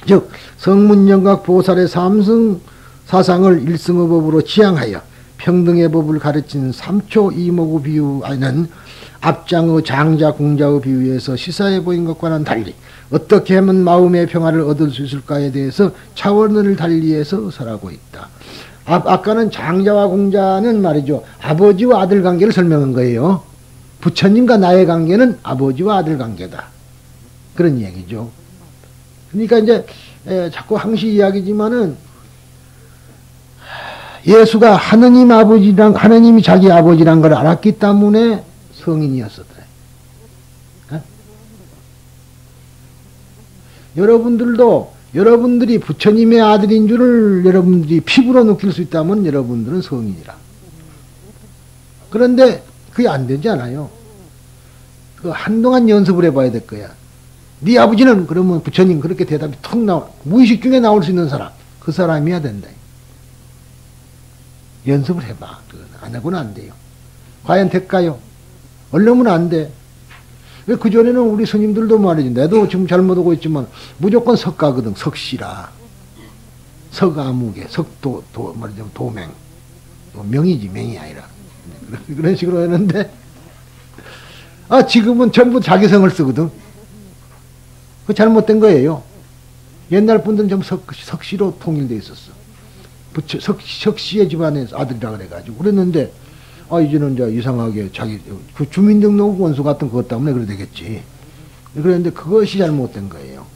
즉 성문영각 보살의 삼승 사상을 일승의 법으로 지향하여 평등의 법을 가르친 삼초 이모구 비유에는 앞장의 장자 공자의 비유에서 시사해 보인 것과는 달리 어떻게 하면 마음의 평화를 얻을 수 있을까에 대해서 차원을 달리해서 설하고 있다. 아까는 장자와 공자는 말이죠, 아버지와 아들 관계를 설명한 거예요. 부처님과 나의 관계는 아버지와 아들 관계다, 그런 얘기죠. 그러니까 이제 자꾸 항시 이야기지만은 예수가 하느님 아버지랑, 하느님이 자기 아버지란 걸 알았기 때문에 성인이었었다. 여러분들도 여러분들이 부처님의 아들인 줄을 여러분들이 피부로 느낄 수 있다면 여러분들은 성인이라. 그런데 그게 안 되지 않아요. 그 한동안 연습을 해봐야 될 거야. 네 아버지는, 그러면 부처님 그렇게 대답이 턱 무의식 중에 나올 수 있는 사람, 그 사람이어야 된다. 연습을 해봐. 안 하고는 안 돼요. 과연 될까요? 얼르면 안 돼. 그전에는 우리 스님들도 말이지, 내도 지금 잘못하고 있지만 무조건 석가거든. 석시라, 석아무개, 말이죠, 도맹, 명이지 명이 아니라 그런 식으로 했는데, 지금은 전부 자기 성을 쓰거든. 그 잘못된 거예요. 옛날 분들은 좀 석시로 통일돼 있었어. 석시의 집안의 아들이라 그래가지고 그랬는데, 이제는 이제 이상하게 자기 그 주민등록 원수 같은 것 때문에 그래 되겠지. 그랬는데 그것이 잘못된 거예요.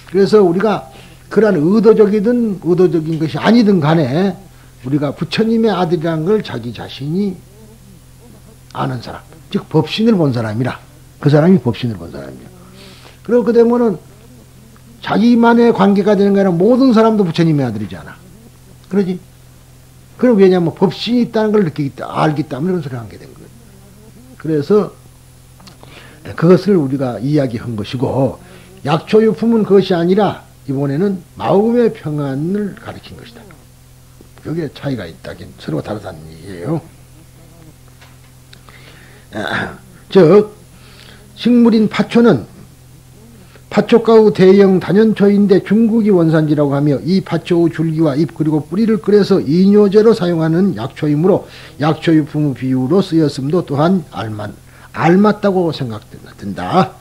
그래서 우리가 그러한 의도적이든 의도적인 것이 아니든 간에 우리가 부처님의 아들이라는 걸 자기 자신이 아는 사람, 즉 법신을 본 사람이라, 그 사람이 법신을 본 사람이야. 그리고 그 되면은 자기만의 관계가 되는 게 아니라 모든 사람도 부처님의 아들이잖아. 그러지? 그럼 왜냐하면 법신이 있다는 걸 알기 때문에 그런 소리를 하게 된 거예요. 그래서 그것을 우리가 이야기한 것이고, 약초유품은 그것이 아니라 이번에는 마음의 평안을 가르친 것이다. 여기에 차이가 있다긴 서로 다르다는 얘기예요. 즉 식물인 파초는 파초가의 대형 단연초인데 중국이 원산지라고 하며, 이 파초의 줄기와 잎 그리고 뿌리를 끓여서 이뇨제로 사용하는 약초이므로 약초유품의 비유로 쓰였음도 또한 알맞다고 생각된다.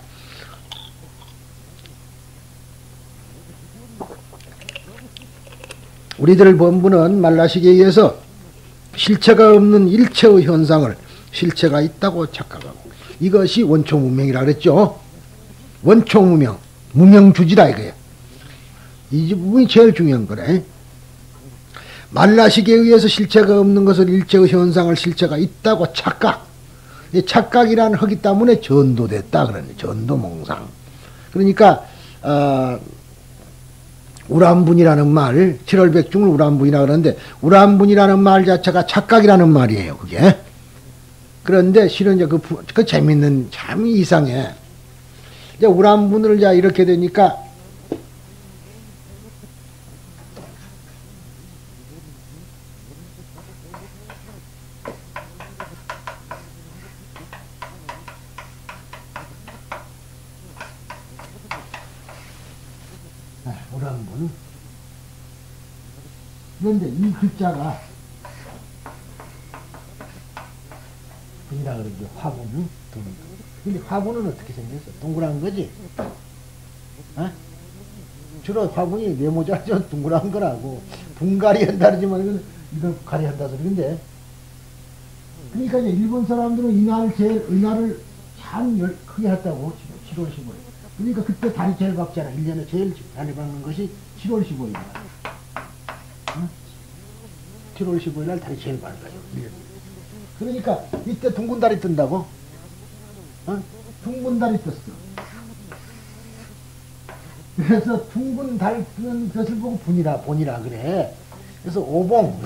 우리들 본부는 말라식에 의해서 실체가 없는 일체의 현상을 실체가 있다고 착각하고, 이것이 원초무명이라 그랬죠. 원초무명, 무명주지라 이거예요. 이 부분이 제일 중요한 거래. 말라식에 의해서 실체가 없는 것을 일체의 현상을 실체가 있다고 착각. 착각이라는 허기 때문에 전도됐다 그러네. 전도몽상. 그러니까 우람분이라는 말, 7월백중을 우람분이라 그러는데, 우람분이라는 말 자체가 착각이라는 말이에요, 그게. 그런데 실은 이제 그 재밌는, 참 이상해. 이제 우람분을 이제 이렇게 되니까, 우람분. 그런데 이 글자가 분이라 그러죠. 화분. 근데 화분은 어떻게 생겼어? 동그란 거지? 주로 화분이 네모자죠. 동그란 거라고. 분갈이 한다 그러지만 이건 가리 한다 소리인데. 그러니까 이제 일본 사람들은 이날을 참 크게 했다고. 7월 15일. 그러니까 그때 달이 제일 밝잖아. 1년에 제일 달이 밝는 것이 7월 15일. 7월 15일 날 달이 제일 밝아요. 그러니까 이때 둥근 달이 뜬다고? 둥근 달이 떴어. 그래서 둥근 달 뜨는 것을 보고 본이라 그래. 그래서 오봉.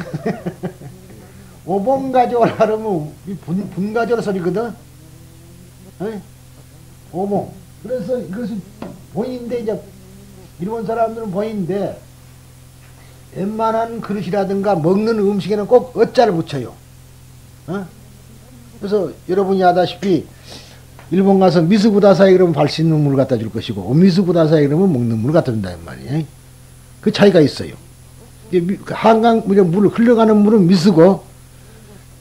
오봉 가져오라 그러면 분 가져오라 소리거든? 오봉. 그래서 이것이 본인데, 이제 일본 사람들은 본인데, 웬만한 그릇이라든가 먹는 음식에는 꼭 어자를 붙여요. 그래서 여러분이 아다시피 일본 가서 미스구다사이 그러면 발 씻는 물 갖다 줄 것이고 오미스구다사이 그러면 먹는 물 갖다 준다 이 말이에요. 그 차이가 있어요. 한강 물을 흘러가는 물은 미스고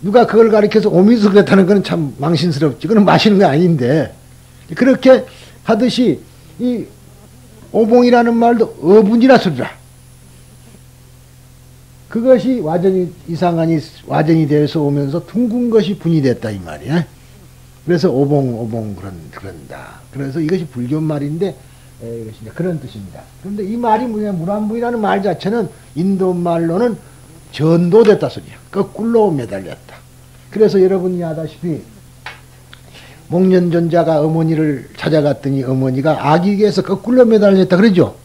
누가 그걸 가리켜서 오미스 그랬다는 건 참 망신스럽지. 그건 마시는 게 아닌데 그렇게 하듯이 이 오봉이라는 말도 어분이라 소리라. 그것이 와전이 이상하니 와전이 되어서 오면서 둥근 것이 분이 됐다 이 말이야. 그래서 오봉 그런다. 그래서 이것이 불교 말인데 이것이 이제 그런 뜻입니다. 그런데 이 말이 뭐냐 무란분이라는 말 자체는 인도 말로는 전도됐다 소리야. 거꾸로 매달렸다. 그래서 여러분이 아다시피 목련존자가 어머니를 찾아갔더니 어머니가 아기에서 거꾸로 매달렸다 그러죠.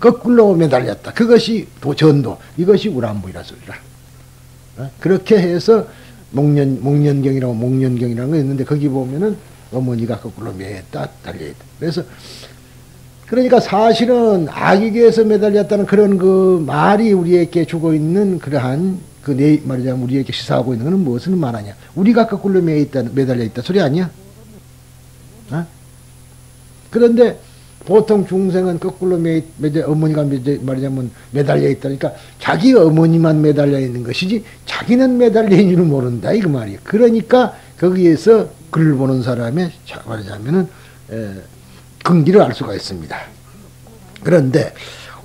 거꾸로 매달렸다. 그것이 전도. 이것이 우란부이라 소리라. 그렇게 해서 목련경이라는 거 있는데 거기 보면은 어머니가 거꾸로 매했다 달려있다. 그래서 그러니까 사실은 아기에서 매달렸다는 그런 그 말이 우리에게 주고 있는 그러한 말하자면 우리에게 시사하고 있는 것은 무엇을 말하냐? 우리가 거꾸로 매달려 있다 소리 아니야? 어? 그런데 보통 중생은 거꾸로 어머니가 말하자면 매달려 있다니까 자기 어머니만 매달려 있는 것이지 자기는 매달려 있는 줄 모른다 이거 말이야. 그러니까 거기에서 글을 보는 사람의 말하자면은 근기를 알 수가 있습니다. 그런데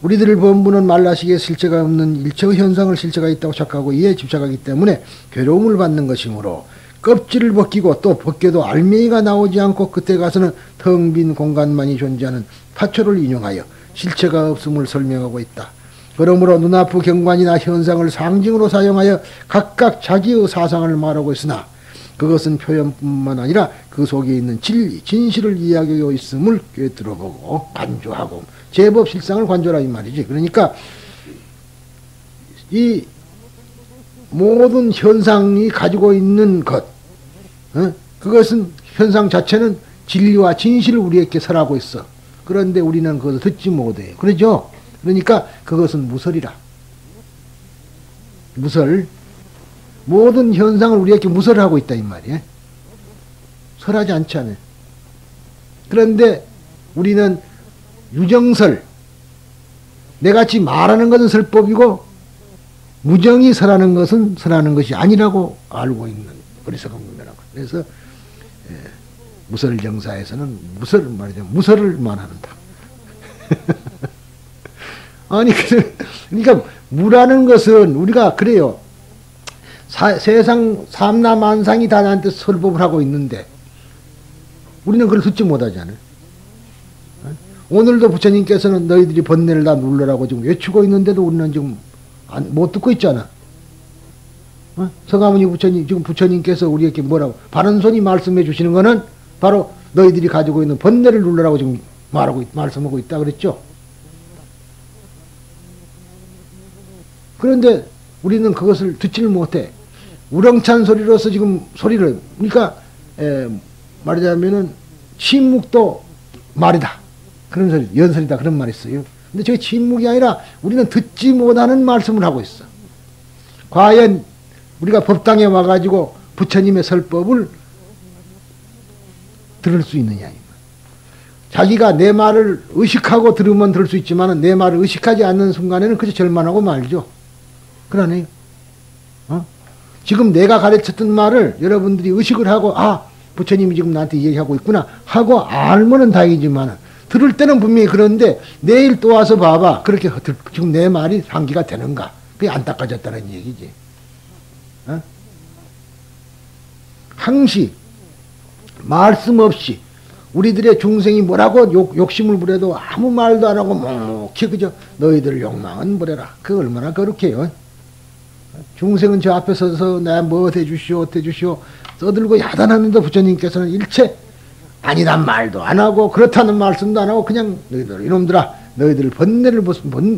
우리들 본부는 말라시기에 실체가 없는 일체의 현상을 실체가 있다고 착각하고 이에 집착하기 때문에 괴로움을 받는 것이므로 껍질을 벗기고 또 벗겨도 알맹이가 나오지 않고 그때 가서는 텅 빈 공간만이 존재하는 파초를 인용하여 실체가 없음을 설명하고 있다. 그러므로 눈앞의 경관이나 현상을 상징으로 사용하여 각각 자기의 사상을 말하고 있으나 그것은 표현뿐만 아니라 그 속에 있는 진리, 진실을 이야기하고 있음을 꿰뚫어보고 관조하고 제법 실상을 관조라 이 말이지. 그러니까 이 모든 현상이 가지고 있는 것, 그것은 현상 자체는 진리와 진실을 우리에게 설하고 있어. 그런데 우리는 그것을 듣지 못해요. 그러죠? 그러니까 그것은 무설이라. 무설. 모든 현상을 우리에게 무설하고 있다 이 말이에요. 설하지 않잖아요. 그런데 우리는 유정설, 내같이 말하는 것은 설법이고 무정이 설하는 것은 설하는 것이 아니라고 알고 있는 어리석은 분이라고. 그래서 무설정사에서는 무설을 말한다. 아니 그러니까 무라는 것은 우리가 그래요. 세상 삼라만상이 다 나한테 설법을 하고 있는데 우리는 그걸 듣지 못하잖아요. 오늘도 부처님께서는 너희들이 번뇌를 다 눌러라고 지금 외치고 있는데도 우리는 지금 못 듣고 있잖아. 서가모니 부처님, 지금 부처님께서 우리에게 뭐라고 바른 손이 말씀해 주시는 거는 바로 너희들이 가지고 있는 번뇌를 눌러라고 지금 말씀하고 있다 그랬죠. 그런데 우리는 그것을 듣지를 못해. 우렁찬 소리로서 지금 소리를, 그러니까 말하자면은 침묵도 말이다. 그런 소리, 연설이다. 그런 말이 있어요. 근데 저게 침묵이 아니라 우리는 듣지 못하는 말씀을 하고 있어. 과연 우리가 법당에 와가지고 부처님의 설법을 들을 수 있느냐. 자기가 내 말을 의식하고 들으면 들을 수 있지만 내 말을 의식하지 않는 순간에는 그저 절만하고 말죠. 그러네요. 지금 내가 가르쳤던 말을 여러분들이 의식을 하고 부처님이 지금 나한테 얘기하고 있구나 하고 알면은 다행이지만 들을 때는 분명히 그런데 내일 또 와서 봐봐. 그렇게 지금 내 말이 상기가 되는가. 그게 안 닦아졌다는 얘기지. 항시 말씀 없이 우리들의 중생이 뭐라고 욕심을 부려도 아무 말도 안 하고 묵묵히 그저 너희들 욕망은 버려라. 그 얼마나 거룩해요. 중생은 저 앞에 서서 나 뭐 해주시오 써들고 야단하는데 부처님께서는 일체 아니란 말도 안 하고 그렇다는 말씀도 안 하고 그냥 너희들 이놈들아 너희들 번뇌를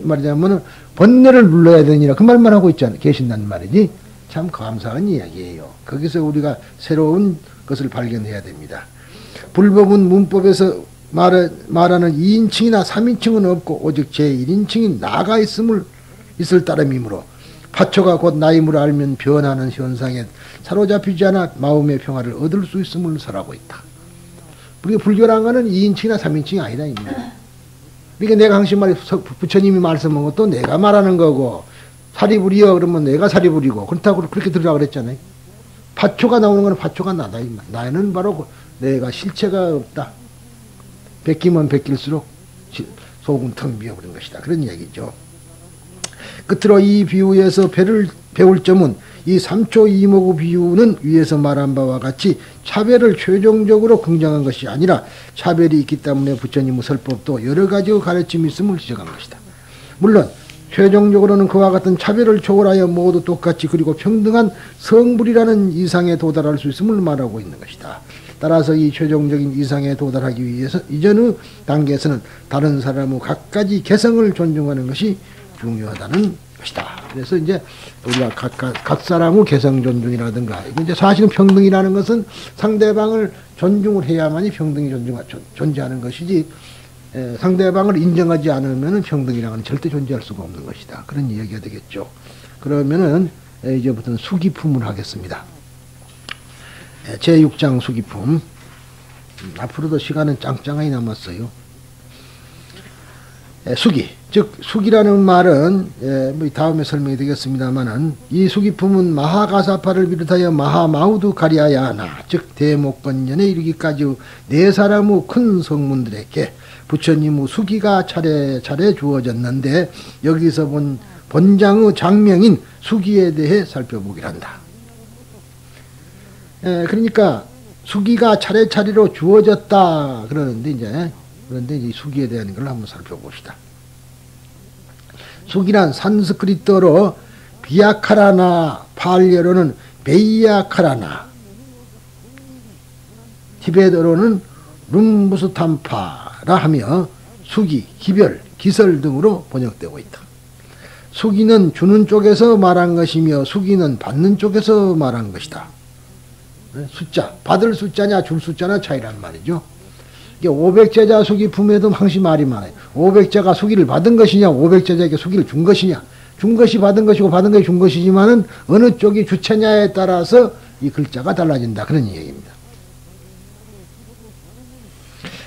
말하자면은 번뇌를 눌러야 되니라 그 말만 하고 있잖아. 계신다는 말이지. 참 감사한 이야기예요. 거기서 우리가 새로운 것을 발견해야 됩니다. 불법은 문법에서 말하는 2인칭이나 3인칭은 없고 오직 제1인칭이 나가 있을 따름이므로 파초가 곧 나임을 알면 변하는 현상에 사로잡히지 않아 마음의 평화를 얻을 수 있음을 설하고 있다. 불교란 거는 2인칭이나 3인칭이 아니다. 그러니까 내가 항상 부처님이 말씀한 것도 내가 말하는 거고, 사리부리여 그러면 내가 사리부리고, 그렇다고 그렇게 들으라고 그랬잖아요. 파초가 나오는 거는 파초가 나다. 나는 바로 내가 실체가 없다. 베끼면 베낄수록 속은 텅 비어버린 것이다. 그런 얘기죠. 끝으로 이 비유에서 배울 점은 이 삼초 이모구 비유는 위에서 말한 바와 같이 차별을 최종적으로 긍정한 것이 아니라 차별이 있기 때문에 부처님의 설법도 여러 가지 가르침이 있음을 지적한 것이다. 물론 최종적으로는 그와 같은 차별을 초월하여 모두 똑같이 그리고 평등한 성불이라는 이상에 도달할 수 있음을 말하고 있는 것이다. 따라서 이 최종적인 이상에 도달하기 위해서 이전의 단계에서는 다른 사람의 각가지 개성을 존중하는 것이 중요하다는 것이다. 그래서 이제 우리가 각 사람의 개성 존중이라든가, 이제 사실은 평등이라는 것은 상대방을 존중을 해야만이 평등이 존재하는 것이지, 상대방을 인정하지 않으면 평등이라는 건 절대 존재할 수가 없는 것이다. 그런 이야기가 되겠죠. 그러면은 이제부터는 수기품을 하겠습니다. 제6장 수기품. 앞으로도 시간은 짱짱하게 남았어요. 수기, 즉 수기라는 말은 뭐 다음에 설명이 되겠습니다만은, 이 수기품은 마하가사파를 비롯하여 마하마우두 가리아야나, 즉 대목건년에 이르기까지 네 사람의 큰 성문들에게 부처님의 수기가 차례차례 주어졌는데, 여기서 본 본장의 장명인 수기에 대해 살펴보기란다. 그러니까 수기가 차례차례로 주어졌다 그러는데, 그런데 이 수기에 대한 걸 한번 살펴봅시다. 수기란 산스크리트어로 비아카라나, 팔레로는 베이아카라나, 티베트어로는 룸부스탐파라 하며 수기, 기별, 기설 등으로 번역되고 있다. 수기는 주는 쪽에서 말한 것이며 수기는 받는 쪽에서 말한 것이다. 숫자, 받을 숫자냐 줄 숫자냐 차이란 말이죠. 이게 500제자 수기품에도 항시 말이 많아요. 500제가 수기를 받은 것이냐, 500제자에게 수기를 준 것이냐. 준 것이 받은 것이고 받은 것이 준 것이지만은 어느 쪽이 주체냐에 따라서 이 글자가 달라진다. 그런 얘기입니다.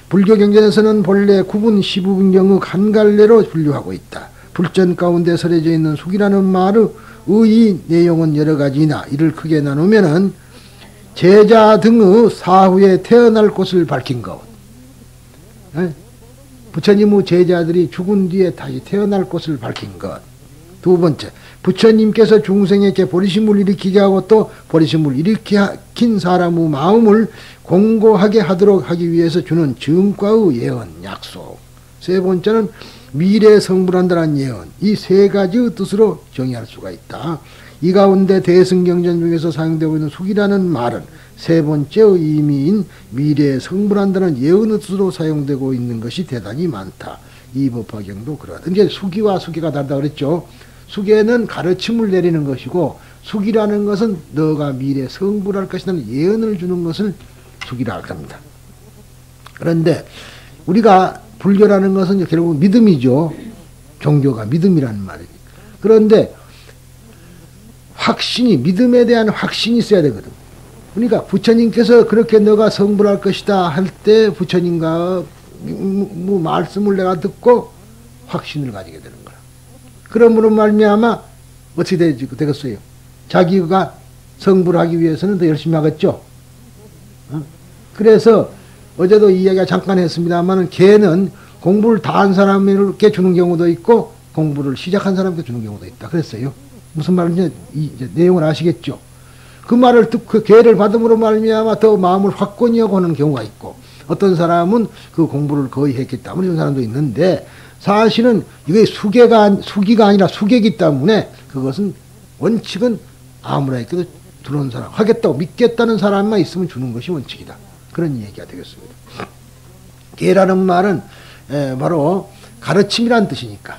불교 경전에서는 본래 구분 15분경의 한 갈래로 분류하고 있다. 불전 가운데 설해져 있는 수기라는 말의 의 내용은 여러 가지이나 이를 크게 나누면은 제자 등의 사후에 태어날 곳을 밝힌 것. 부처님의 제자들이 죽은 뒤에 다시 태어날 곳을 밝힌 것. 두 번째, 부처님께서 중생에게 보리심을 일으키게 하고 또 보리심을 일으킨 사람의 마음을 공고하게 하도록 하기 위해서 주는 증과의 예언, 약속. 세 번째는 미래에 성불한다는 예언. 이 세 가지의 뜻으로 정의할 수가 있다. 이 가운데 대승경전 중에서 사용되고 있는 수기라는 말은 세 번째의 의미인 미래에 성불한다는 예언의 뜻으로 사용되고 있는 것이 대단히 많다. 이 법화경도 그러하다. 이제 수기와 수기가 다르다 그랬죠. 수기는 가르침을 내리는 것이고, 수기라는 것은 너가 미래에 성불할 것이라는 예언을 주는 것을 수기라고 합니다. 그런데 우리가 불교라는 것은 결국 믿음이죠. 종교가 믿음이라는 말이죠. 그런데 확신이, 믿음에 대한 확신이 있어야 되거든. 그러니까 부처님께서 그렇게 너가 성불할 것이다 할 때 부처님과 뭐 말씀을 내가 듣고 확신을 가지게 되는 거야. 그러므로 말미암아 어떻게 되겠어요? 자기가 성불하기 위해서는 더 열심히 하겠죠. 그래서 어제도 이 이야기가 잠깐 했습니다만, 개는 공부를 다 한 사람에게 주는 경우도 있고 공부를 시작한 사람에게 주는 경우도 있다 그랬어요. 무슨 말인지 이제 내용을 아시겠죠? 그 말을 듣고 그 계를 받음으로 말미암아 더 마음을 확고히 하고 하는 경우가 있고, 어떤 사람은 그 공부를 거의 했기 때문에 이런 사람도 있는데, 사실은 이게 수기가 아니라 수계이기 때문에 그것은 원칙은 아무나에게도 들어온 사람, 하겠다고 믿겠다는 사람만 있으면 주는 것이 원칙이다. 그런 얘기가 되겠습니다. 계라는 말은 바로 가르침이란 뜻이니까,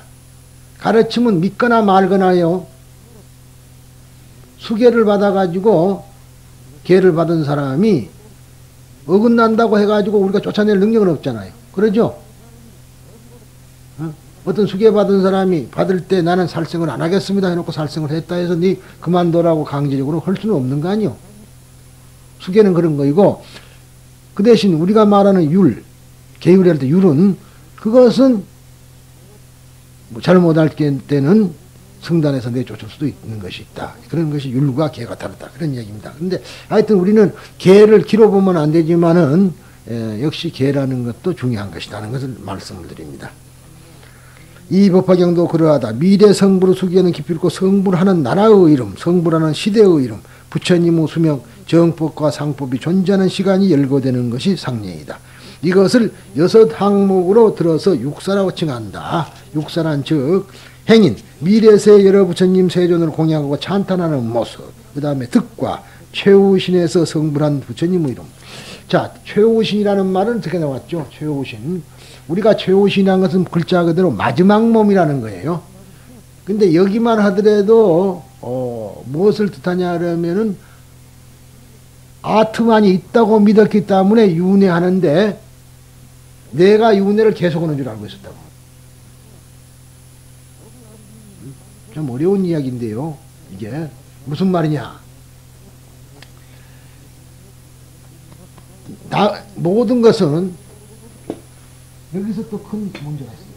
가르침은 믿거나 말거나요. 수계를 받아가지고 계를 받은 사람이 어긋난다고 해가지고 우리가 쫓아낼 능력은 없잖아요. 그러죠? 어떤 수계 받은 사람이 받을 때 나는 살생을 안 하겠습니다 해놓고 살생을 했다 해서 네 그만둬라고 강제적으로 할 수는 없는 거 아니요. 수계는 그런 거이고, 그 대신 우리가 말하는 율, 계율할 때 율은 그것은 뭐 잘못할 때는 성단에서 내쫓을 수도 있는 것이 있다. 그런 것이 율과 계가 다르다. 그런 얘기입니다. 그런데 하여튼 우리는 계를 기로 보면 안 되지만은 역시 계라는 것도 중요한 것이라는 것을 말씀을 드립니다. 이 법화경도 그러하다. 미래 성부를 숙이는 깊이 있고 성불하는 나라의 이름, 성불하는 시대의 이름, 부처님의 수명, 정법과 상법이 존재하는 시간이 열거되는 것이 상례이다. 이것을 6항목으로 들어서 육사라고 칭한다. 육사란 즉 행인, 미래세 여러 부처님 세존을 공양하고 찬탄하는 모습, 그 다음에 득과 최우신에서 성불한 부처님의 이름. 자, 최우신이라는 말은 어떻게 나왔죠? 최우신. 우리가 최우신이라는 것은 글자 그대로 마지막 몸이라는 거예요. 근데 여기만 하더라도 무엇을 뜻하냐 그러면은 아트만이 있다고 믿었기 때문에 윤회하는데 내가 윤회를 계속하는 줄 알고 있었다고. 좀 어려운 이야기인데요. 이게 무슨 말이냐. 모든 것은 여기서 또 큰 문제가 있습니다.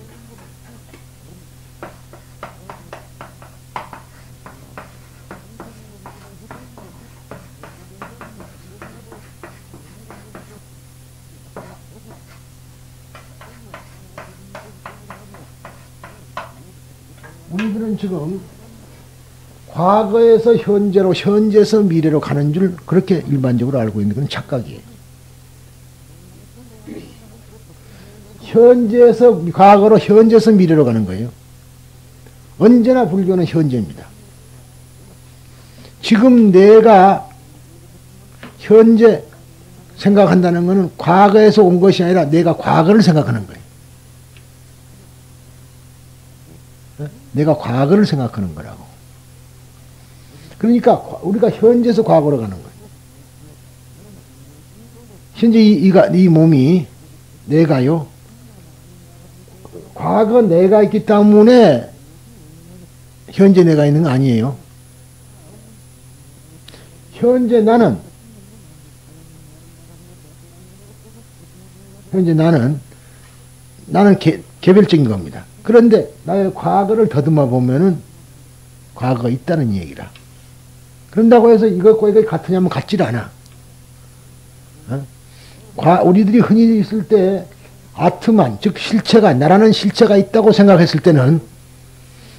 우리들은 지금 과거에서 현재로, 현재에서 미래로 가는 줄 그렇게 일반적으로 알고 있는 건 착각이에요. 현재에서 과거로, 현재에서 미래로 가는 거예요. 언제나 불교는 현재입니다. 지금 내가 현재 생각한다는 것은 과거에서 온 것이 아니라 내가 과거를 생각하는 거예요. 내가 과거를 생각하는 거라고. 그러니까 우리가 현재에서 과거로 가는 거예요. 현재 이 몸이 내가요. 과거 내가 있기 때문에 현재 내가 있는 거 아니에요. 현재 나는 개별적인 겁니다. 그런데 나의 과거를 더듬어 보면은 과거가 있다는 얘기라. 그런다고 해서 이것과 이것이 같으냐면 같질 않아. 우리들이 흔히 있을 때 아트만, 즉 실체가, 나라는 실체가 있다고 생각했을 때는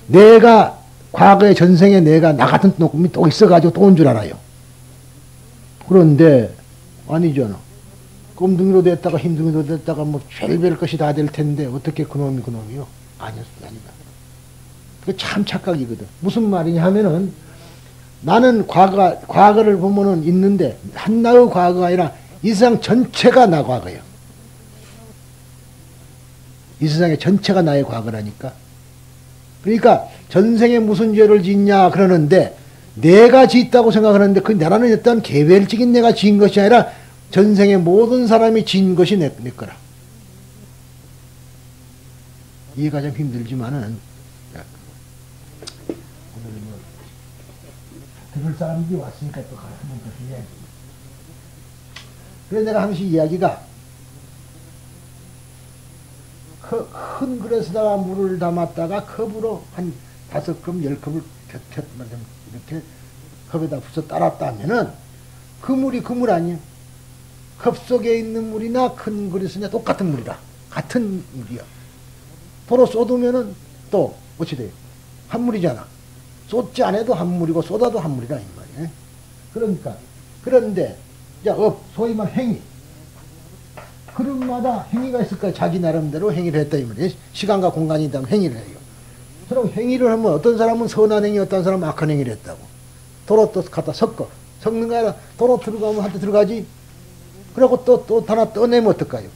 내가 과거의 전생에 내가 나 같은 놈이 또 있어가지고 또 온 줄 알아요. 그런데 아니잖아. 꼼둥이로 됐다가 흰둥이로 됐다가 뭐 별별 것이 다 될 텐데 어떻게 그놈이 그놈이요? 아니다. 그게 참 착각이거든. 무슨 말이냐 하면은 나는 과거를 보면은 있는데 한나의 과거가 아니라 이 세상 전체가 나 과거예요. 이 세상의 전체가 나의 과거라니까. 그러니까 전생에 무슨 죄를 짓냐 그러는데 내가 짓다고 생각하는데 그 나라는 일단 개별적인 내가 지은 것이 아니라 전생에 모든 사람이 지은 것이 내 거라. 이해가 좀 힘들지만은 오늘 뭐 들을 사람들이 왔으니까 또 한번 더 해야지. 그래서 내가 항상 이야기가 큰 그릇에다가 물을 담았다가 컵으로 한 5컵, 10컵을 이렇게 컵에다 부숴 따랐다 하면은 그 물이 그 물 아니에요. 컵 속에 있는 물이나 큰 그릇이나 똑같은 물이다. 같은 물이야. 도로 쏟으면은 또 어찌 돼요? 한 물이잖아. 쏟지 않아도 한 물이고 쏟아도 한 물이다 이 말이에요. 그러니까 그런데 자, 소위 말 행위. 그릇마다 행위가 있을 거야. 자기 나름대로 행위를 했다 이 말이에요. 시간과 공간이 있다면 행위를 해요. 그럼 행위를 하면 어떤 사람은 선한 행위, 어떤 사람은 악한 행위를 했다고. 도로 또 갖다 섞어. 섞는 거 아니라 도로 들어가면 한테 들어가지. 그리고 또 하나 떠내면 어떨까요?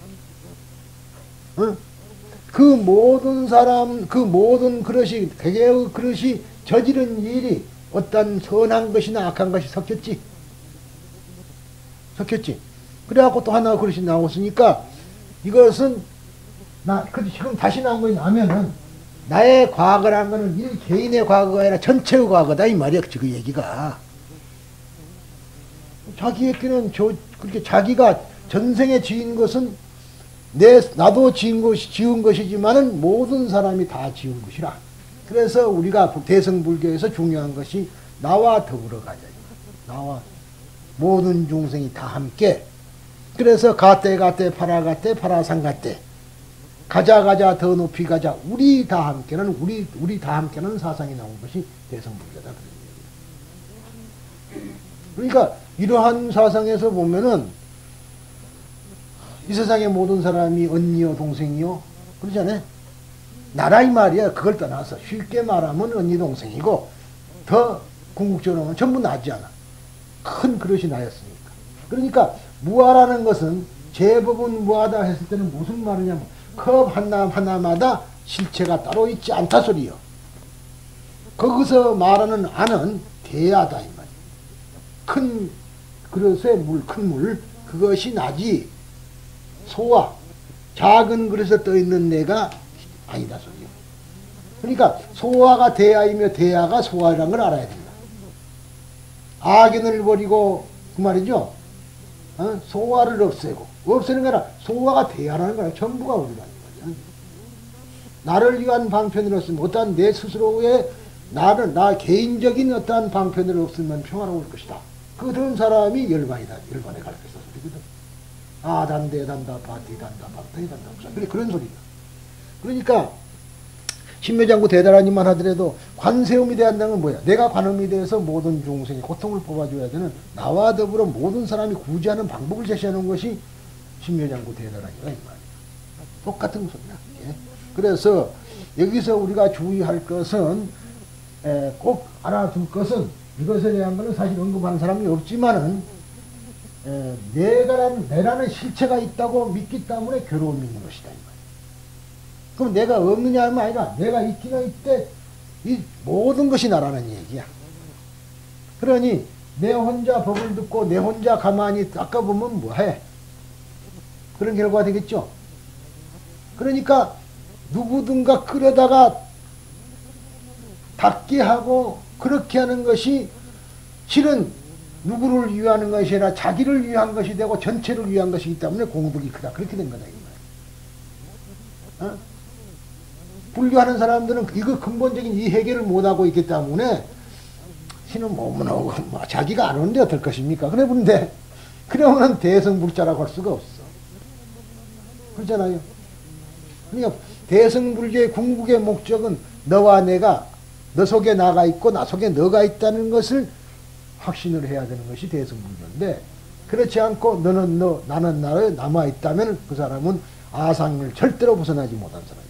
응? 그 모든 사람, 그 모든 그릇이, 개개의 그릇이 저지른 일이 어떤 선한 것이나 악한 것이 섞였지. 그래갖고 또 하나 그릇이 나왔으니까 이것은 지금 다시 나온 것이 나면은 나의 과거라는 것은 일 개인의 과거가 아니라 전체의 과거다 이 말이야. 그 얘기가. 자기에게는 그렇게 자기가 전생에 지은 것은 나도 지은 것이지만은 모든 사람이 다 지은 것이라. 그래서 우리가 대승불교에서 중요한 것이 나와 더불어 가자. 나와 모든 중생이 다 함께. 그래서 가떼 파라상가떼 가자 더 높이 가자. 우리 다 함께는 사상이 나온 것이 대승불교다. 그러니까 이러한 사상에서 보면은 이 세상의 모든 사람이 언니요 동생이요 그러잖아요. 나라 이 말이야. 그걸 떠나서 쉽게 말하면 언니 동생이고 더 궁극적으로 하면 전부 나지 않아. 큰 그릇이 나였으니까. 그러니까 무아라는 것은 제법은 무아다 했을 때는 무슨 말이냐면 컵 하나마다 실체가 따로 있지 않다 소리요. 거기서 말하는 안은 대야다 이 말이야. 큰 그릇에 큰 물 그것이 나지 소와 작은 그릇에 떠있는 내가 아니다 소리요. 그러니까 소화가 대야이며 대야가 소화라는 걸 알아야 된다. 악인을 버리고 그 말이죠. 소화를 없애는 게 아니라 소화가 대야라는 거야. 전부가 우리라는 거야. 나를 위한 방편을 없으면 어떠한 내 스스로의 나 개인적인 어떠한 방편을 없으면 평화로울 것이다. 그런 사람이 열반에 갈 것이다 소리거든. 단대 단다 바티 단다 박타이 단다 그래 그런 소리다. 그러니까 신묘장구 대단하니만 하더라도 관세음이 대한다는 건 뭐야? 내가 관음이 돼서 모든 중생의 고통을 뽑아줘야 되는 나와 더불어 모든 사람이 구제하는 방법을 제시하는 것이 신묘장구 대단하니가 이 말이야. 똑같은 소리야. 예? 그래서 여기서 우리가 주의할 것은 꼭 알아둘 것은 이것에 대한 것은 사실 언급하는 사람이 없지만은 내라는 실체가 있다고 믿기 때문에 괴로움이 있는 것이다. 그럼 내가 없느냐 하면 아니라 내가 있기는 있대. 이 모든 것이 나라는 얘기야. 그러니 내 혼자 법을 듣고 내 혼자 가만히 닦아보면 뭐해? 그런 결과가 되겠죠. 그러니까 누구든가 끌어다가 닦게 하고 그렇게 하는 것이 실은 누구를 위하는 것이 아니라 자기를 위한 것이 되고 전체를 위한 것이기 때문에 공덕이 크다. 그렇게 된 거다. 이 말. 불교하는 사람들은 이거 근본적인 이 해결을 못하고 있기 때문에 신은 몸은 오고 자기가 안 오는데 어떨 것입니까? 그래 본데 그러면은 대승불자라고 할 수가 없어. 그렇잖아요. 그러니까 대승불교의 궁극의 목적은 너와 내가 너 속에 나가 있고 나 속에 너가 있다는 것을 확신을 해야 되는 것이 대승불교인데 그렇지 않고 너는 너 나는 나를 남아있다면 그 사람은 아상을 절대로 벗어나지 못한 사람입니다.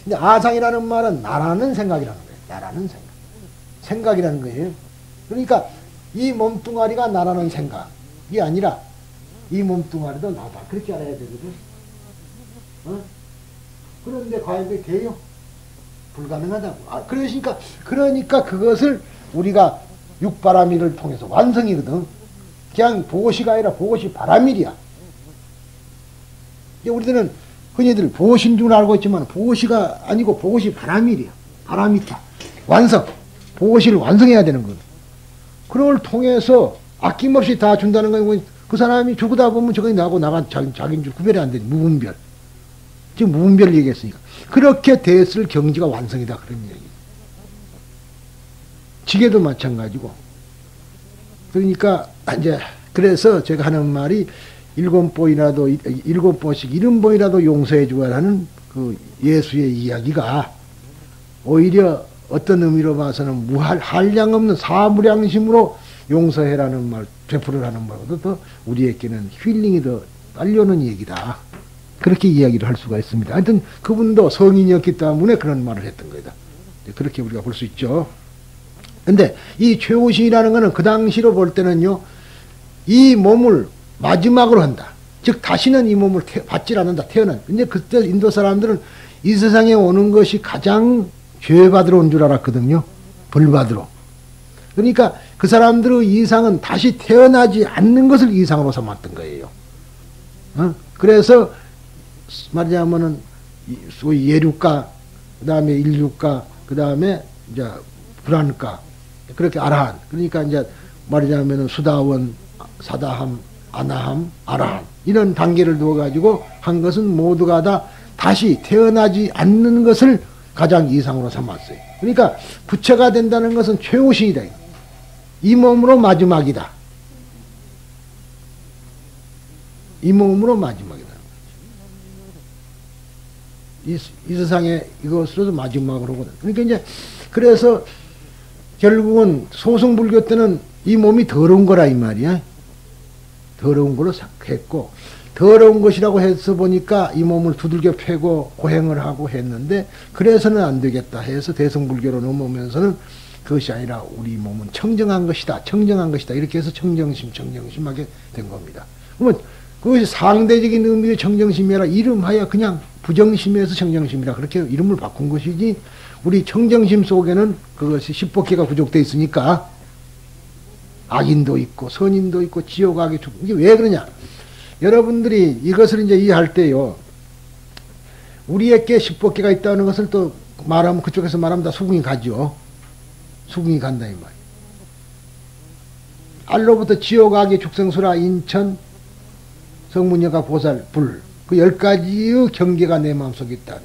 근데 아상이라는 말은 나라는 생각이라는 거예요. 나라는 생각. 생각이라는 거예요. 그러니까 이 몸뚱아리가 나라는 생각이 아니라 이 몸뚱아리도 나다. 그렇게 알아야 되거든. 그런데 과연 그게 돼요? 불가능하다고. 그러니까 그것을 우리가 육바라밀을 통해서 완성이거든. 그냥 보시가 아니라 보시 바라밀이야. 우리들은 흔히들 보신 줄 알고 있지만 보시가 아니고 보시 바라밀이야. 바라미타. 완성. 보시를 완성해야 되는 거거든. 그걸 통해서 아낌없이 다 준다는 거고 그 사람이 죽으다 보면 저거 나하고 나가 자기인 줄 구별이 안 되지. 무분별. 지금 무분별을 얘기했으니까. 그렇게 됐을 경지가 완성이다. 그런 얘기. 지게도 마찬가지고. 그러니까 이제 그래서 제가 하는 말이 일곱 번씩 70번이라도 용서해 주어야 하는 그 예수의 이야기가 오히려 어떤 의미로 봐서는 한량 없는 사무량심으로 용서해라는 말, 되풀이를 하는 말보다 더 우리에게는 힐링이 더 딸려오는 얘기다. 그렇게 이야기를 할 수가 있습니다. 하여튼 그분도 성인이었기 때문에 그런 말을 했던 거다. 그렇게 우리가 볼 수 있죠. 근데 이 최후신이라는 것은 그 당시로 볼 때는요, 이 몸을 마지막으로 한다. 즉 다시는 이 몸을 받질 않는다. 태어난. 근데 그때 인도 사람들은 이 세상에 오는 것이 가장 죄받으러 온 줄 알았거든요. 벌받으러. 그러니까 그 사람들의 이상은 다시 태어나지 않는 것을 이상으로 삼았던 거예요. 그래서 말하자면은 소위 예류가, 그 다음에 인류가, 그 다음에 이제 불안가, 그렇게 아라한. 그러니까 이제 말하자면은 수다원, 사다함, 아나함, 아라함 이런 단계를 두어가지고 한 것은 모두가 다 다시 태어나지 않는 것을 가장 이상으로 삼았어요. 그러니까 부처가 된다는 것은 최후신이다. 이 몸으로 마지막이다. 이 몸으로 마지막이다. 이 세상에 이것으로도 마지막으로 거든. 그러니까 이제 그래서 결국은 소승불교 때는 이 몸이 더러운 거라 이 말이야. 더러운 걸로 했고 더러운 것이라고 해서 보니까 이 몸을 두들겨 패고 고행을 하고 했는데 그래서는 안 되겠다 해서 대승불교로 넘어오면서는 그것이 아니라 우리 몸은 청정한 것이다. 청정한 것이다. 이렇게 해서 청정심하게 된 겁니다. 그러면 그것이 상대적인 의미의 청정심이라 이름하여 그냥 부정심에서 청정심이라 그렇게 이름을 바꾼 것이지 우리 청정심 속에는 그것이 10법계가 구족되어 있으니까 악인도 있고 선인도 있고 지옥 악이 이게 왜 그러냐? 여러분들이 이것을 이제 이해할 때요. 우리에게 10법계가 있다는 것을 또 말하면 그쪽에서 말하면 다 수긍이 가죠. 수긍이 간다 이 말이에요. 알로부터 지옥 악의 축생수라 인천 성문여가 보살 불 그 10가지의 경계가 내 마음속에 있다.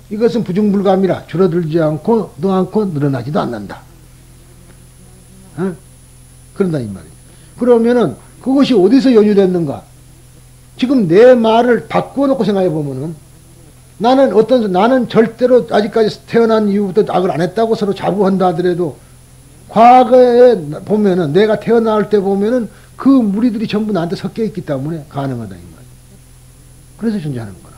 이것은 부중불감이라 줄어들지 않고 늘어나지도 않는다. 어? 그런다 이 말이에요. 그러면은 그것이 어디서 연유됐는가? 지금 내 말을 바꾸어 놓고 생각해 보면은 나는 절대로 아직까지 태어난 이후부터 악을 안 했다고 서로 자부한다 하더라도 과거에 보면은 내가 태어날 때 보면은 그 무리들이 전부 나한테 섞여 있기 때문에 가능하다 이 말이에요. 그래서 존재하는 거라.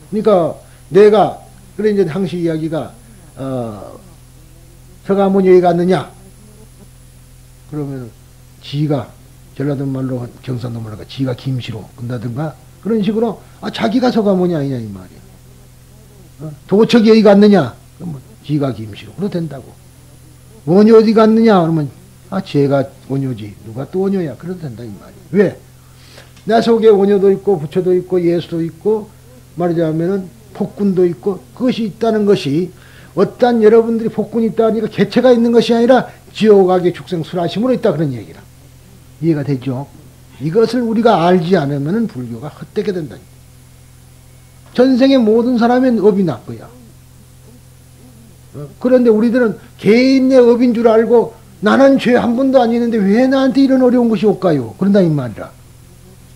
그러니까 내가 그래 이제 항시 이야기가 서가모니 여기 갔느냐? 그러면 지가 전라도 말로 경상도 말로 지가 김씨로 끝나든가 그런 식으로 자기가 서가모니 아니냐 이 말이야. 도척이 여기 갔느냐? 그러면 지가 김씨로 그래도 된다고. 원효 어디 갔느냐? 그러면 제가 원효지 누가 또 원효야? 그래도 된다 이 말이야. 왜? 내 속에 원효도 있고 부처도 있고 예수도 있고 말하자면은 폭군도 있고 그것이 있다는 것이 어떤 여러분들이 폭군이 있다니까 개체가 있는 것이 아니라 지옥악의 축생 수라심으로 있다 그런 얘기라. 이해가 되죠? 이것을 우리가 알지 않으면 불교가 헛되게 된다. 전생의 모든 사람은 업이 났고야. 그런데 우리들은 개인의 업인 줄 알고 나는 죄 한 번도 안 지는데 왜 나한테 이런 어려운 것이 올까요? 그런다 이 말이라.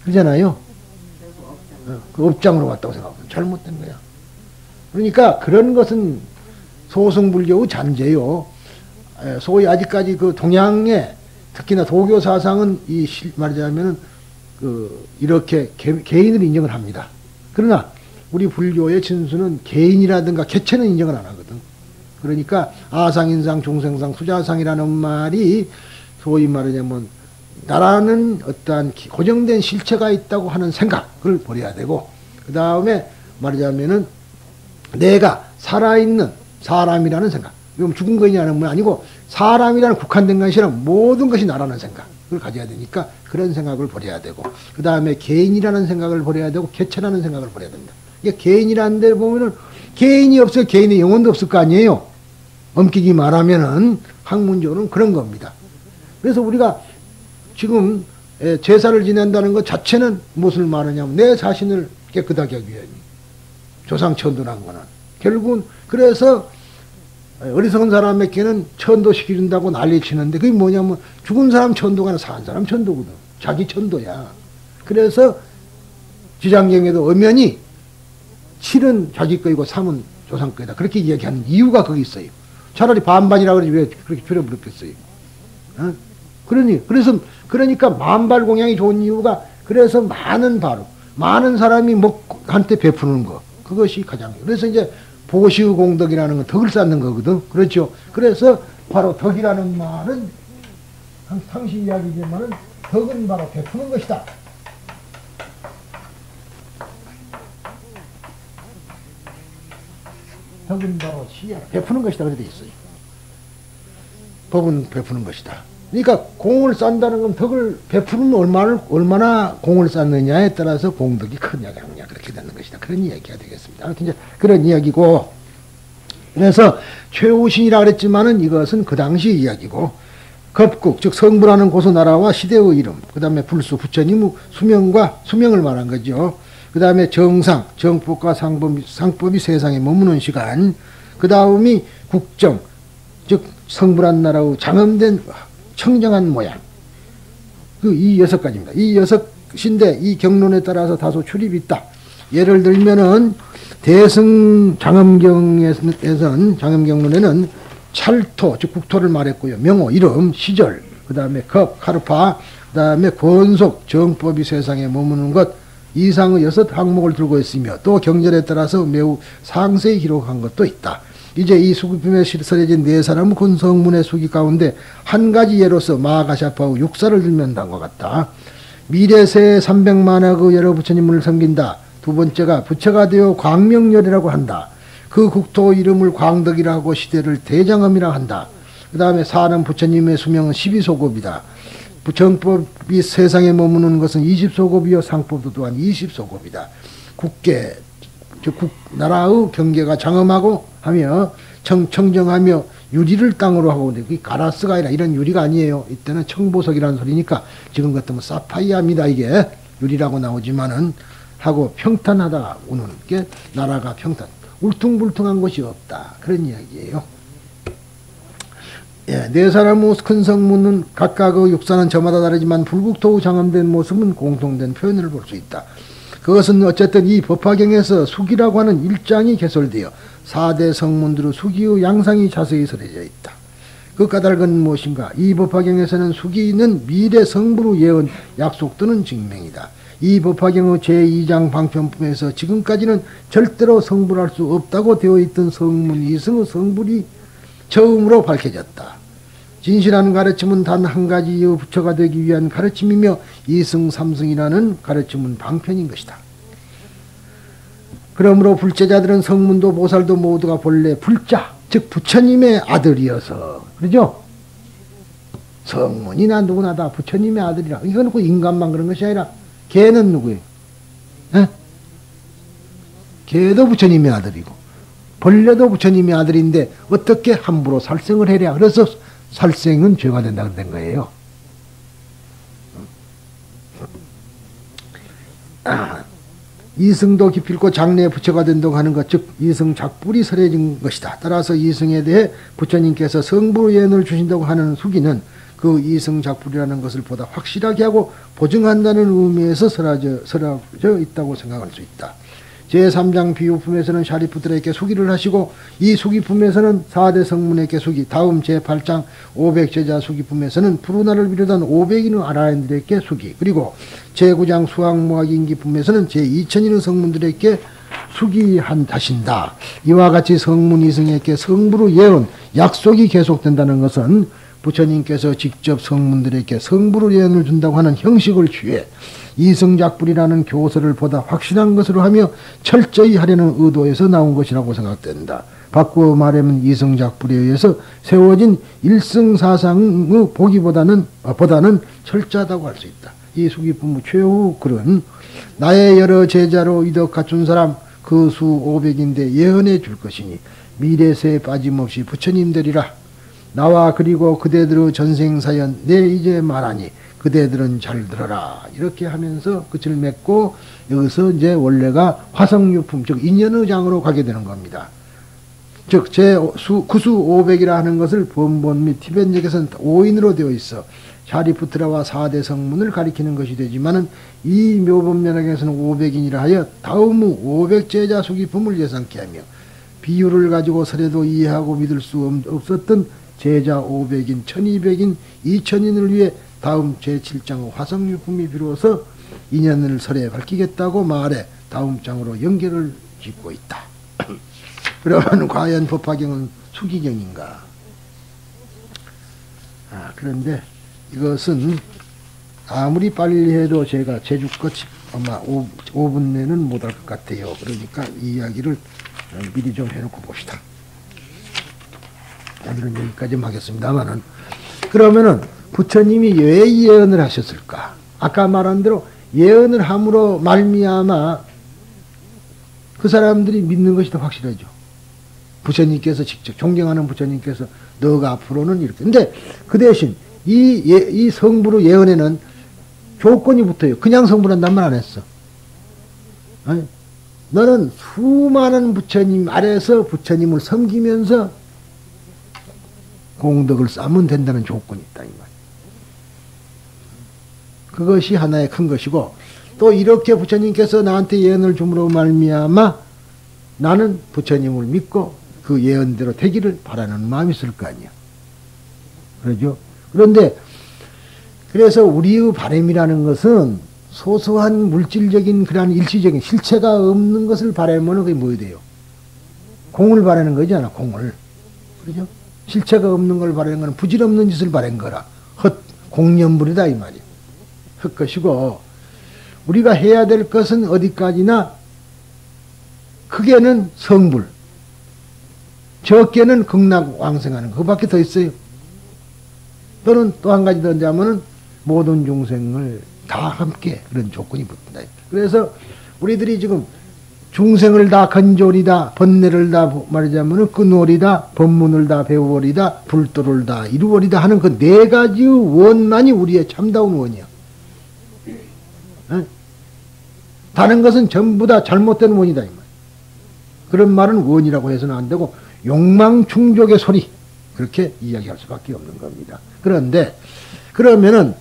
그러잖아요. 그 업장으로 왔다고 생각하면 잘못된 거야. 그러니까 그런 것은 소승불교의 잔재요. 소위 아직까지 그 동양의 특히나 도교 사상은 말하자면은 이렇게 개인을 인정을 합니다. 그러나 우리 불교의 진수는 개인이라든가 개체는 인정을 안 하거든. 그러니까 아상인상 중생상 수자상이라는 말이 소위 말하자면 나라는 어떠한 고정된 실체가 있다고 하는 생각을 버려야 되고 그 다음에 말하자면은 내가 살아있는 사람이라는 생각 이건 죽은 것이냐는 건 아니고 사람이라는 국한된 것이 아니라 모든 것이 나라는 생각을 가져야 되니까 그런 생각을 버려야 되고 그 다음에 개인이라는 생각을 버려야 되고 개체라는 생각을 버려야 됩니다. 이게 개인이라는 데 보면은 개인이 없어요. 개인의 영혼도 없을 거 아니에요. 엄격히 말하면은 학문적으로는 그런 겁니다. 그래서 우리가 지금 제사를 지낸다는 것 자체는 무엇을 말하냐면 내 자신을 깨끗하게 하기 위함이 조상 천도란 거는 결국은 그래서 어리석은 사람에게는 천도시켜준다고 난리치는데 그게 뭐냐면 죽은 사람 천도가 아니라 산 사람 천도거든. 자기 천도야. 그래서 지장경에도 엄연히 7은 자기 거이고 3은 조상 거이다. 그렇게 이야기하는 이유가 거기 있어요. 차라리 반반이라 그러지 왜 그렇게 줄여버렸겠어요. 그러니까 만발공양이 좋은 이유가 그래서 많은 사람이 한테 베푸는 거. 그것이 가장. 그래서 이제 보시의 공덕이라는 건 덕을 쌓는 거거든. 그렇죠. 그래서 바로 덕이라는 말은 상시 이야기지만은 덕은 바로 베푸는 것이다. 덕은 바로 시야 베푸는 것이다. 그렇게 돼 있어요. 법은 베푸는 것이다. 그러니까 공을 쌓는다는 건 덕을 베푸는 얼마나 공을 쌓느냐에 따라서 공덕이 크냐 작냐 그렇게 되는 것이다. 그런 이야기가 되겠습니다. 아무튼 이제 그런 이야기고 그래서 최우신이라 그랬지만은 이것은 그 당시 이야기고 겁국, 즉 성부라는 고수나라와 시대의 이름, 그 다음에 불수, 부처님의 수명을 말한 거죠. 그 다음에 정상, 정법과 상법이 세상에 머무는 시간, 그 다음이 국정, 즉 성불한 나라의 장엄된 청정한 모양, 이 6가지입니다. 이 6인데 이 경론에 따라서 다소 출입이 있다. 예를 들면은 대승 장엄경론에는 찰토, 즉 국토를 말했고요. 명호, 이름, 시절, 그 다음에 겁, 카르파, 그 다음에 권속, 정법이 세상에 머무는 것 이상의 6항목을 들고 있으며 또 경전에 따라서 매우 상세히 기록한 것도 있다. 이제 이 수기품에 설해진 4사람의 근성문의 수기 가운데 한 가지 예로서 마가샤파의 육사를 들면 다음과 같다. 미래세 300만학의 여러 부처님을 섬긴다. 두 번째가 부처가 되어 광명열이라고 한다. 그 국토 이름을 광덕이라 하고 시대를 대장엄이라 한다. 그 다음에 사는 부처님의 수명은 12소급이다. 정법이 세상에 머무는 것은 20소급이요 상법도 또한 20소급이다. 국계, 즉 나라의 경계가 장엄하고 하며 청정하며 유리를 땅으로 하고 그게 가라스가 아니라 이런 유리가 아니에요. 이때는 청보석이라는 소리니까 지금 같으면 사파이아입니다. 이게 유리라고 나오지만은 하고 평탄하다 우는 게 나라가 평탄. 울퉁불퉁한 곳이 없다. 그런 이야기예요. 예, 4사람의 큰 성문은 각각의 육사는 저마다 다르지만 불국토의 장엄된 모습은 공통된 표현을 볼 수 있다. 그것은 어쨌든 이 법화경에서 수기라고 하는 일장이 개설되어 4대 성문들의 수기의 양상이 자세히 설해져 있다. 그 까닭은 무엇인가? 이 법화경에서는 수기는 미래 성부로 예언, 약속 또는 증명이다. 이 법화경의 제2장 방편품에서 지금까지는 절대로 성불할 수 없다고 되어 있던 성문 이승의 성불이 처음으로 밝혀졌다. 진실한 가르침은 단 한 가지의 부처가 되기 위한 가르침이며 이승 삼승이라는 가르침은 방편인 것이다. 그러므로 불제자들은 성문도 보살도 모두가 본래 불자, 즉 부처님의 아들이어서 그러죠? 성문이나 누구나 다 부처님의 아들이라. 이건 그 인간만 그런 것이 아니라 개는 누구예요? 에? 개도 부처님의 아들이고 벌레도 부처님의 아들인데 어떻게 함부로 살생을 해야? 그래서 살생은 죄가 된다고 된 거예요. 이승도 기필코 장래에 부처가 된다고 하는 것, 즉 이승 작불이 설해진 것이다. 따라서 이승에 대해 부처님께서 성부 예언을 주신다고 하는 수기는 그 이승 작불이라는 것을 보다 확실하게 하고 보증한다는 의미에서 설해져 있다고 생각할 수 있다. 제3장 비유품에서는 샤리푸트라에게 수기를 하시고 이 수기품에서는 4대 성문에게 수기, 다음 제8장 500제자 수기품에서는 푸르나를 비롯한 500인의 아라인들에게 수기, 그리고 제9장 수학무학인기품에서는 제2000인의 성문들에게 수기하신다. 이와 같이 성문 이승에게 성부로 예언, 약속이 계속된다는 것은 부처님께서 직접 성문들에게 성부로 예언을 준다고 하는 형식을 취해 이승작불이라는 교서를 보다 확실한 것으로 하며 철저히 하려는 의도에서 나온 것이라고 생각된다. 바꾸어 말하면 이승작불에 의해서 세워진 일승사상의 보다는 철저하다고 할 수 있다. 이 수기품의 최후 글은 나의 여러 제자로 이덕 갖춘 사람 그 수 500인데 예언해 줄 것이니 미래세에 빠짐없이 부처님 되리라. 나와 그리고 그대들의 전생사연 내 이제 말하니 그대들은 잘 들어라. 이렇게 하면서 끝을 맺고 여기서 이제 원래가 화성유품, 즉 인연의 장으로 가게 되는 겁니다. 즉 구수 500이라 하는 것을 번본 및 티벳역에서는 5인으로 되어 있어 샤리푸트라와 4대 성문을 가리키는 것이 되지만은 이 묘법면학에서는 500인이라 하여 다음의 500제자 수기품을 예상케 하며 비유를 가지고 설해도 이해하고 믿을 수 없었던 제자 500인, 1200인, 2000인을 위해 다음 제7장의 화성유품이 비로소 인연을 설에 밝히겠다고 말해 다음 장으로 연결을 짓고 있다. 그러면 과연 법화경은 수기경인가? 그런데 이것은 아무리 빨리 해도 제가 제주껏 아마 5분 내는 못할 것 같아요. 그러니까 이 이야기를 미리 좀 해놓고 봅시다. 오늘은 여기까지 하겠습니다만은, 그러면은 부처님이 왜 예언을 하셨을까? 아까 말한 대로 예언을 함으로 말미암아 그 사람들이 믿는 것이 더 확실하죠. 부처님께서 직접 존경하는 부처님께서 너가 앞으로는 이렇게. 근데 그 대신 이 성부로 예언에는 조건이 붙어요. 그냥 성부란단 말 안 했어. 아니, 너는 수많은 부처님 아래서 부처님을 섬기면서 공덕을 쌓으면 된다는 조건이 있다 이 말이야. 그것이 하나의 큰 것이고, 또 이렇게 부처님께서 나한테 예언을 줌으로 말미암아 나는 부처님을 믿고 그 예언대로 되기를 바라는 마음이 있을 거 아니야. 그러죠? 그런데 그래서 우리의 바람이라는 것은 소소한 물질적인 그러한 일시적인 실체가 없는 것을 바라면 그게 뭐야 돼요? 공을 바라는 거잖아, 공을. 그죠? 실체가 없는 걸 바라는 건 부질없는 짓을 바라는 거라. 공념불이다 이 말이야. 헛것이고, 우리가 해야 될 것은 어디까지나 크게는 성불, 적게는 극락왕생하는 거. 그밖에 더 있어요. 또는 또 한 가지 더 하면은 모든 중생을 다 함께 그런 조건이 붙는다. 그래서 우리들이 지금 중생을 다 건조리다, 번뇌를 다 말하자면은 끊으리다, 법문을 다 배우리다, 불도를 다 이루어리다 하는 그 네 가지의 원만이 우리의 참다운 원이야. 에? 다른 것은 전부 다 잘못된 원이다 이 말. 그런 말은 원이라고 해서는 안 되고 욕망충족의 소리 그렇게 이야기할 수밖에 없는 겁니다. 그런데 그러면은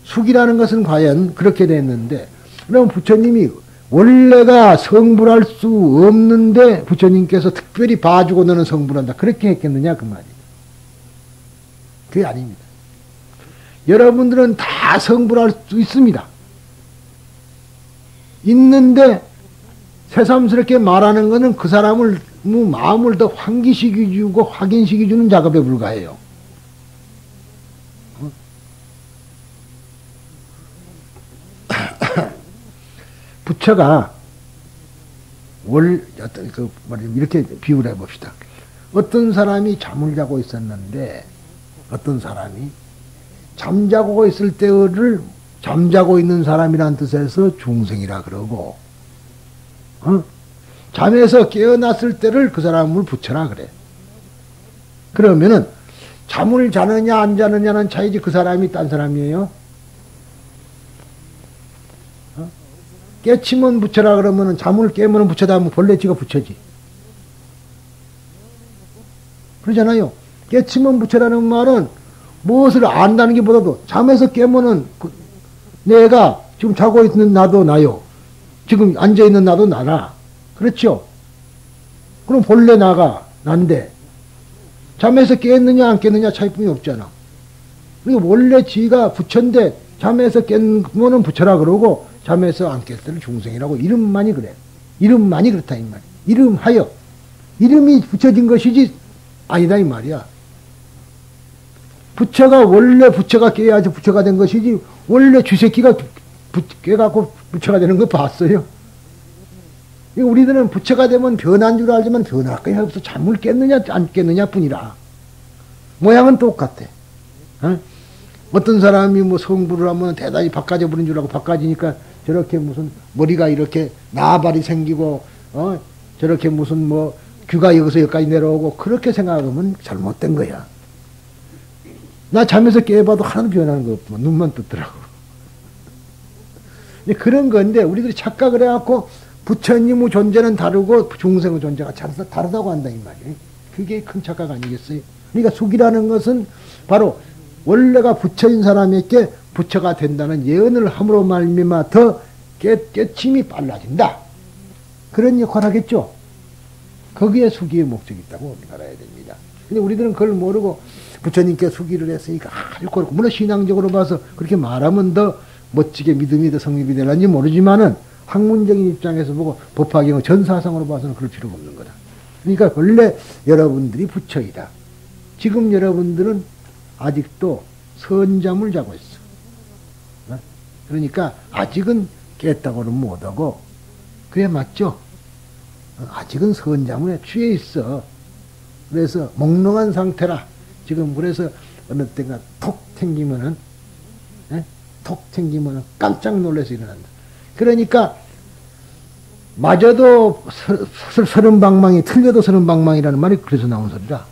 숙이라는 것은 과연 그렇게 됐는데, 그럼 부처님이 원래가 성불할 수 없는데 부처님께서 특별히 봐주고 너는 성불한다 그렇게 했겠느냐 그 말이에요. 그게 아닙니다. 여러분들은 다 성불할 수 있습니다. 있는데 새삼스럽게 말하는 것은 그 사람을 마음을 더 환기시켜주고 확인시켜주는 작업에 불과해요. 부처가 이렇게 비유를 해봅시다. 어떤 사람이 잠을 자고 있었는데 어떤 사람이 잠자고 있을 때를 잠자고 있는 사람이란 뜻에서 중생이라 그러고, 잠에서 깨어났을 때를 그 사람을 부처라 그래. 그러면은 잠을 자느냐 안 자느냐는 차이지 그 사람이 딴 사람이에요. 깨치면 부처라 그러면은 잠을 깨면 부처다 하면 본래지가 부처지. 그러잖아요. 깨치면 부처라는 말은 무엇을 안다는 게 보다도 잠에서 깨면은 내가 지금 자고 있는 나도 나요. 지금 앉아있는 나도 나라. 그렇죠? 그럼 본래 나가 난데 잠에서 깼느냐 안 깼느냐 차이뿐이 없잖아. 그리고 원래 지가 부처인데 잠에서 깨면은 부처라 그러고 잠에서 안 깼을 때는 중생이라고 이름만이 그래. 이름만이 그렇다 이 말이야. 이름하여 이름이 붙여진 것이지 아니다 이 말이야. 부처가 원래 부처가 깨야지 부처가 된 것이지 원래 쥐새끼가 깨갖고 부처가 되는 거 봤어요? 우리들은 부처가 되면 변한 줄 알지만 변할 거야 없어. 잠을 깼느냐 안 깼느냐 뿐이라. 모양은 똑같아. 어떤 사람이 뭐 성불을 하면 대단히 바꿔져 버린 줄 알고 바꿔지니까 저렇게 무슨 머리가 이렇게 나발이 생기고 저렇게 무슨 뭐 귀가 여기서 여기까지 내려오고 그렇게 생각하면 잘못된 거야. 나 잠에서 깨봐도 하나도 변하는 거 없구만. 눈만 뜨더라고. 그런 건데 우리들이 착각을 해갖고 부처님의 존재는 다르고 중생의 존재가 다르다고 한다 이 말이에요. 그게 큰 착각 아니겠어요? 그러니까 숙이라는 것은 바로 원래가 부처인 사람에게 부처가 된다는 예언을 함으로 말미암아 더 깨침이 빨라진다. 그런 역할을 하겠죠. 거기에 숙이의 목적이 있다고 알아야 됩니다. 근데 우리들은 그걸 모르고 부처님께 숙이를 했으니까 아주 그렇고, 물론 신앙적으로 봐서 그렇게 말하면 더 멋지게 믿음이 더 성립이 되는지 모르지만은 학문적인 입장에서 보고 법화경의 전사상으로 봐서는 그럴 필요가 없는 거다. 그러니까 원래 여러분들이 부처이다. 지금 여러분들은 아직도 선잠을 자고 있어. 그러니까 아직은 깼다고는 못하고, 그래 맞죠? 아직은 선잠에 취해 있어. 그래서 몽롱한 상태라. 지금 그래서 어느 때가 톡 튕기면은 깜짝 놀라서 일어난다. 그러니까 마저도 서른방망이 틀려도 서른방망이라는 말이 그래서 나온 소리라.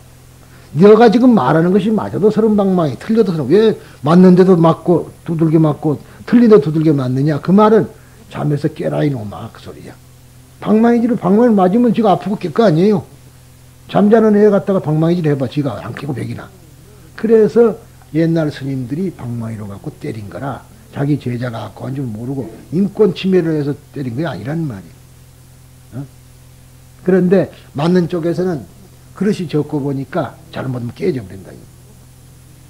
너가 지금 말하는 것이 맞아도 서른 방망이, 틀려도 서른, 왜 맞는데도 맞고, 두들겨 맞고, 틀린데도 두들겨 맞느냐? 그 말은 잠에서 깨라, 이놈아. 그 소리야. 방망이를 맞으면 지가 아프고 깰 거 아니에요? 잠자는 애 갖다가 방망이질 해봐. 지가 안 깨고 백이나. 그래서 옛날 스님들이 방망이로 갖고 때린 거라 자기 제자가 갖고 한 줄 모르고 인권 침해를 해서 때린 게 아니란 말이에요. 어? 그런데 맞는 쪽에서는 그릇이 적고 보니까 잘못하면 깨져버린다.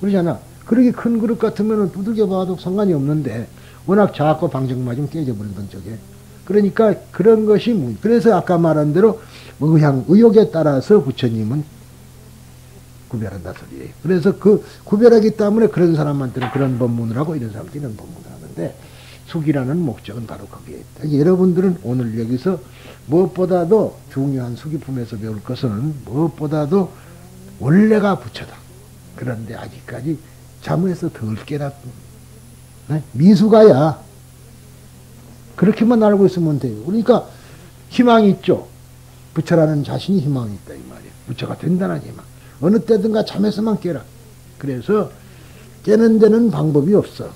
그러잖아. 그렇게 큰 그릇 같으면 두들겨 봐도 상관이 없는데 워낙 작고 방정 맞으면 깨져버리던 쪽에. 그러니까 그런 것이 그래서 아까 말한 대로 의욕에 따라서 부처님은 구별한다 소리예요. 그래서 그 구별하기 때문에 그런 사람한테는 그런 법문을 하고 이런 사람한테는 이런 법문을 하는데 숙이라는 목적은 바로 거기에 있다. 여러분들은 오늘 여기서 무엇보다도 중요한 숙이품에서 배울 것은 무엇보다도 원래가 부처다. 그런데 아직까지 잠에서 덜 깨닫고 미수가야. 그렇게만 알고 있으면 돼요. 그러니까 희망이 있죠. 부처라는 자신이 희망이 있다 이 말이에요. 부처가 된다는 희망. 어느 때든가 잠에서만 깨라. 그래서 깨는 데는 방법이 없어.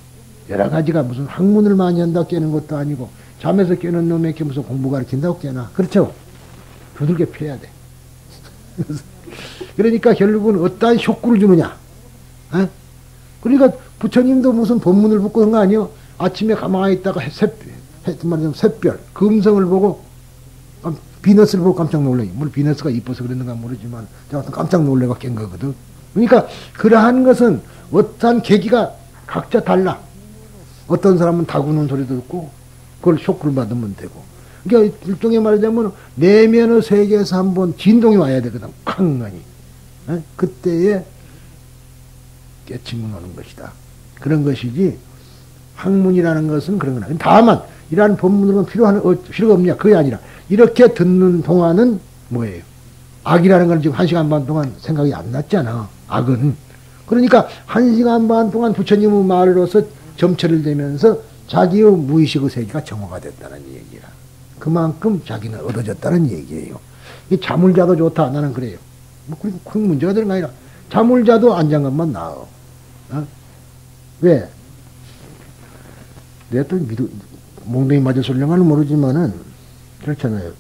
여러 가지가 무슨 학문을 많이 한다 깨는 것도 아니고 잠에서 깨는 놈에게 무슨 공부 가르친다고 깨나. 그렇죠? 두들겨 패야 돼. 그러니까 결국은 어떠한 효구를 주느냐. 에? 그러니까 부처님도 무슨 법문을 붙고 한 거 아니에요? 아침에 가만히 있다가 샛별, 금성을 보고 비너스를 보고 깜짝 놀래요. 물론 비너스가 이뻐서 그랬는가 모르지만 깜짝 놀래가 깬 거거든. 그러니까 그러한 것은 어떠한 계기가 각자 달라. 어떤 사람은 다구는 소리도 듣고 그걸 쇼크를 받으면 되고. 그러니까 일종의 말하자면 내면의 세계에서 한번 진동이 와야 되거든. 강간이. 그때에 깨침은 오는 것이다. 그런 것이지 학문이라는 것은 그런 거나. 다만 이러한 법문으로는 필요가 없냐? 그게 아니라 이렇게 듣는 동안은 뭐예요? 악이라는 건 지금 1시간 반 동안 생각이 안 났잖아. 악은. 그러니까 1시간 반 동안 부처님의 말로서 점철을 되면서 자기의 무의식의 세계가 정화가 됐다는 얘기야. 그만큼 자기는 얻어졌다는 얘기예요. 이 잠을 자도 좋다. 나는 그래요. 뭐 큰 문제가 되는 거 아니라 잠을 자도 안정감만 나어. 어? 왜? 내가 또 몽둥이 맞아 설령은 모르지만은 그렇잖아요.